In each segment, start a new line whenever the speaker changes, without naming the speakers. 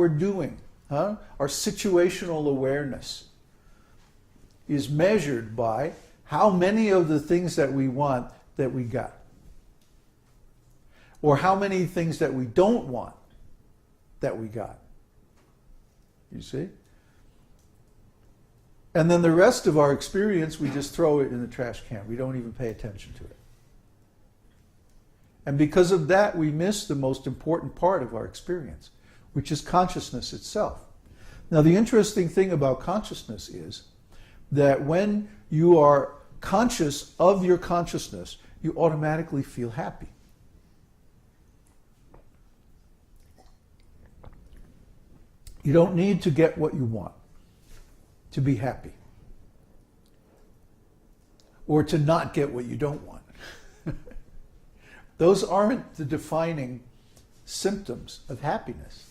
we're doing, our situational awareness is measured by how many of the things that we want that we got. Or how many things that we don't want that we got. You see? And then the rest of our experience, we just throw it in the trash can. We don't even pay attention to it. And because of that, we miss the most important part of our experience, which is consciousness itself. Now, the interesting thing about consciousness is that when you are conscious of your consciousness, you automatically feel happy. You don't need to get what you want to be happy, or to not get what you don't want. Those aren't the defining symptoms of happiness.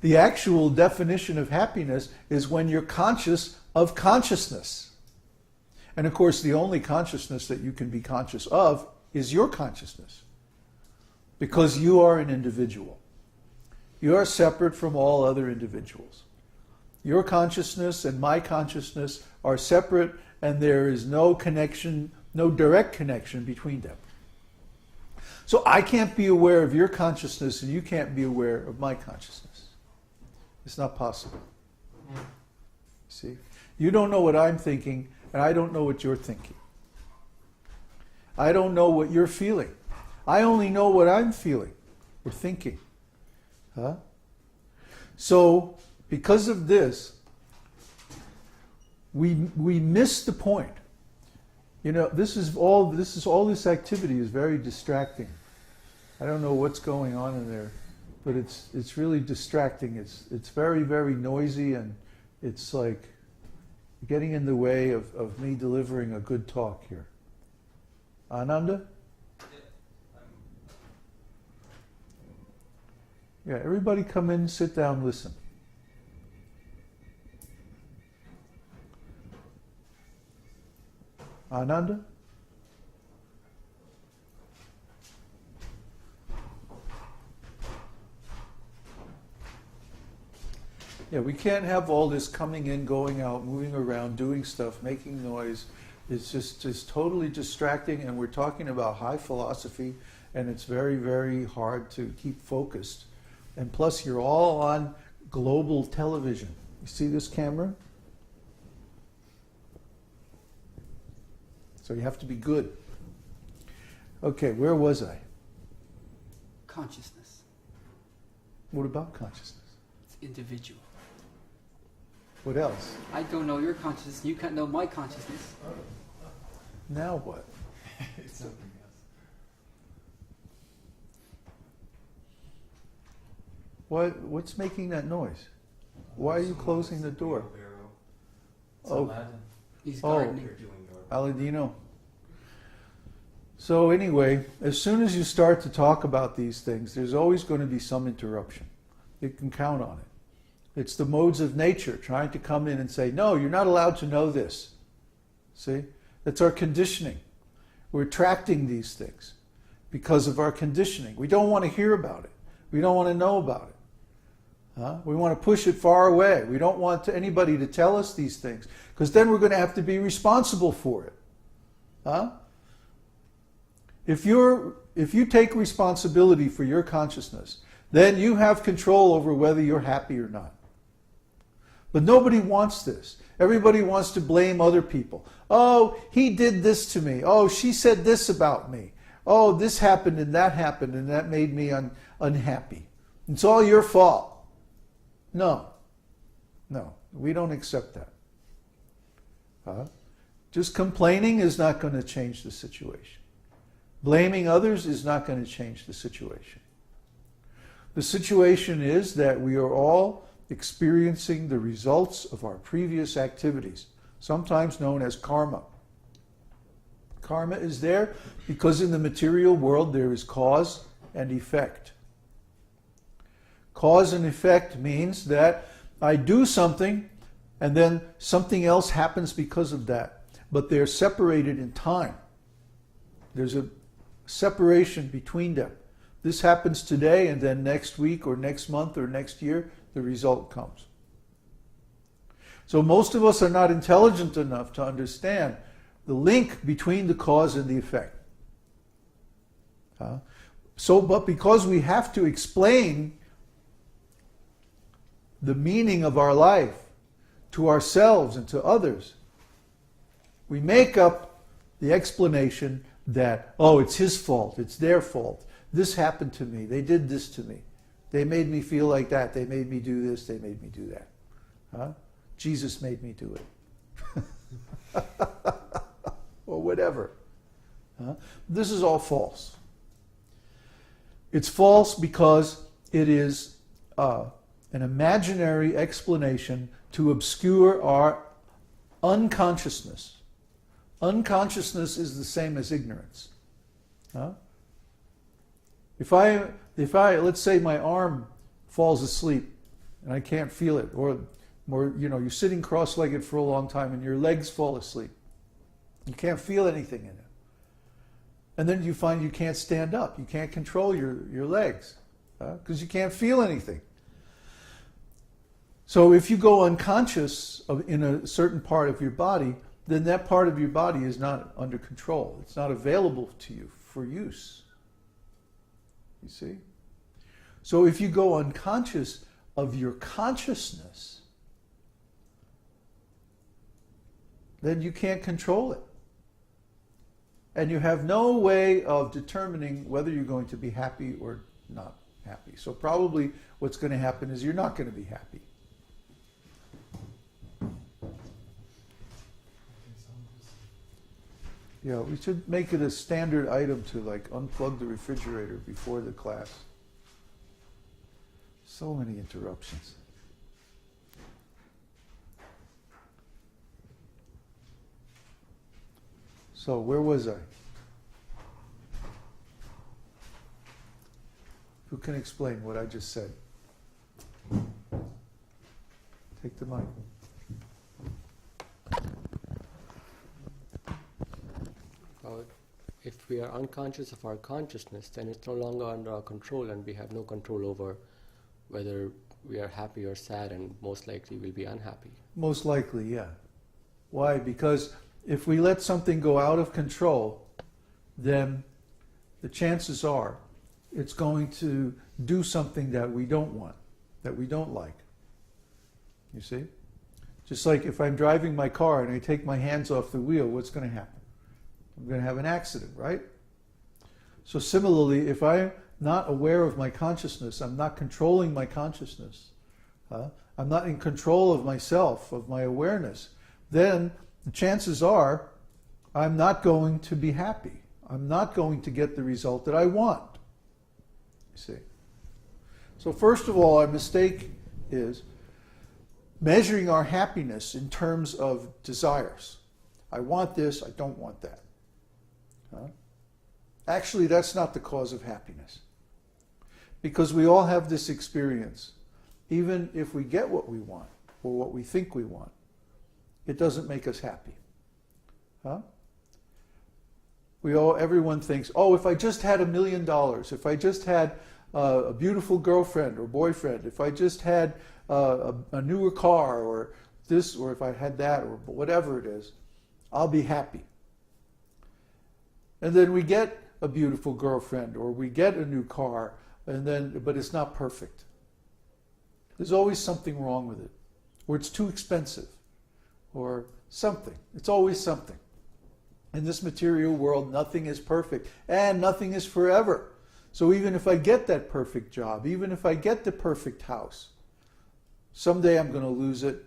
The actual definition of happiness is when you're conscious of consciousness. And of course, the only consciousness that you can be conscious of is your consciousness, because you are an individual. You are separate from all other individuals. Your consciousness and my consciousness are separate, and there is no connection, no direct connection between them. So I can't be aware of your consciousness and you can't be aware of my consciousness. It's not possible. See? You don't know what I'm thinking, and I don't know what you're thinking. I don't know what you're feeling. I only know what I'm feeling or thinking. So, because of this, we miss the point. You know, this activity is very distracting. I don't know what's going on in there, but it's really distracting. It's very, very noisy, and it's like getting in the way of me delivering a good talk here. Ananda? Yeah, everybody come in, sit down, listen. Ananda? Yeah, we can't have all this coming in, going out, moving around, doing stuff, making noise. It's just totally distracting, and we're talking about high philosophy, and it's very, very hard to keep focused. And plus, you're all on global television. You see this camera? So you have to be good. Okay, where was I?
Consciousness.
What about consciousness?
It's individual.
What else?
I don't know your consciousness, you can't know my consciousness.
Now what?
It's something else.
What's making that noise? Why are you closing the door?
Oh,
He's gardening.
Aladino. So anyway, as soon as you start to talk about these things, there's always going to be some interruption. You can count on it. It's the modes of nature trying to come in and say, no, you're not allowed to know this. See? That's our conditioning. We're attracting these things because of our conditioning. We don't want to hear about it. We don't want to know about it. We want to push it far away. We don't want anybody to tell us these things, because then we're going to have to be responsible for it. If you take responsibility for your consciousness, then you have control over whether you're happy or not. But nobody wants this. Everybody wants to blame other people. Oh, he did this to me. Oh, she said this about me. Oh, this happened and that made me unhappy. It's all your fault. No, we don't accept that. Just complaining is not going to change the situation. Blaming others is not going to change the situation. The situation is that we are all experiencing the results of our previous activities, sometimes known as karma. Karma is there because in the material world there is cause and effect. Cause and effect means that I do something and then something else happens because of that. But they're separated in time. There's a separation between them. This happens today, and then next week or next month or next year, the result comes. So most of us are not intelligent enough to understand the link between the cause and the effect. But because we have to explain the meaning of our life to ourselves and to others, we make up the explanation that, oh, it's his fault, it's their fault. This happened to me, they did this to me. They made me feel like that, they made me do this, they made me do that. Jesus made me do it. Or whatever. This is all false. It's false because it is an imaginary explanation to obscure our unconsciousness. Unconsciousness is the same as ignorance. If I, let's say my arm falls asleep and I can't feel it, or you're sitting cross-legged for a long time and your legs fall asleep. You can't feel anything in it. And then you find you can't stand up. You can't control your legs because you can't feel anything. So if you go unconscious in a certain part of your body, then that part of your body is not under control. It's not available to you for use. You see? So if you go unconscious of your consciousness, then you can't control it. And you have no way of determining whether you're going to be happy or not happy. So probably what's going to happen is you're not going to be happy. Yeah, we should make it a standard item to unplug the refrigerator before the class. So many interruptions. So where was I? Who can explain what I just said? Take the mic.
If we are unconscious of our consciousness, then it's no longer under our control and we have no control over whether we are happy or sad, and most likely we'll be unhappy.
Most likely, yeah. Why? Because if we let something go out of control, then the chances are it's going to do something that we don't want, that we don't like. You see? Just like if I'm driving my car and I take my hands off the wheel, what's going to happen? I'm going to have an accident, right? So similarly, if I'm not aware of my consciousness, I'm not controlling my consciousness, I'm not in control of myself, of my awareness, then the chances are I'm not going to be happy. I'm not going to get the result that I want. You see? So first of all, our mistake is measuring our happiness in terms of desires. I want this, I don't want that. Actually, that's not the cause of happiness. Because we all have this experience. Even if we get what we want, or what we think we want, it doesn't make us happy. Everyone thinks, oh, if I just had $1 million, if I just had a beautiful girlfriend or boyfriend, if I just had a newer car, or this, or if I had that, or whatever it is, I'll be happy. And then we get a beautiful girlfriend, or we get a new car, but it's not perfect. There's always something wrong with it. Or it's too expensive. Or something. It's always something. In this material world, nothing is perfect. And nothing is forever. So even if I get that perfect job, even if I get the perfect house, someday I'm going to lose it,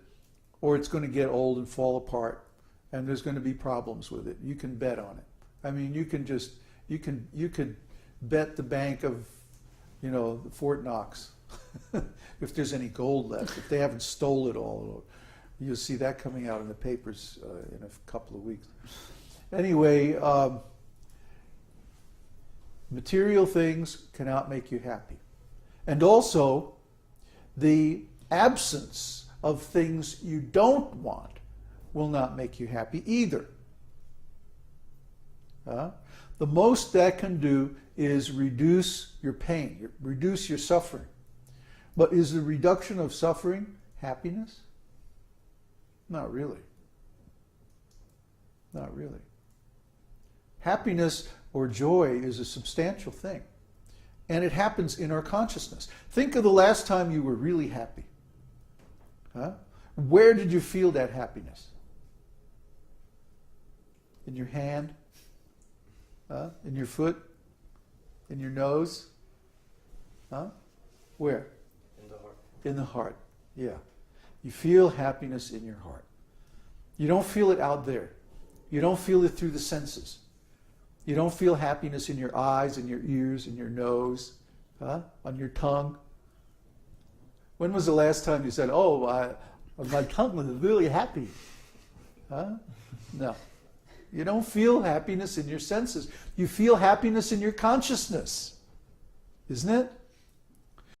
or it's going to get old and fall apart, and there's going to be problems with it. You can bet on it. I mean, you could bet the bank of, Fort Knox, if there's any gold left, if they haven't stole it all. You'll see that coming out in the papers in a couple of weeks. Anyway, material things cannot make you happy. And also, the absence of things you don't want will not make you happy either. The most that can do is reduce your pain, reduce your suffering. But is the reduction of suffering happiness? Not really. Not really. Happiness or joy is a substantial thing. And it happens in our consciousness. Think of the last time you were really happy. Huh? Where did you feel that happiness? In your hand? Huh? In your foot? In your nose? Huh? Where?
In the heart.
In the heart, yeah. You feel happiness in your heart. You don't feel it out there. You don't feel it through the senses. You don't feel happiness in your eyes, in your ears, in your nose, on your tongue. When was the last time you said, oh, my tongue was really happy? Huh? No. You don't feel happiness in your senses. You feel happiness in your consciousness. Isn't it?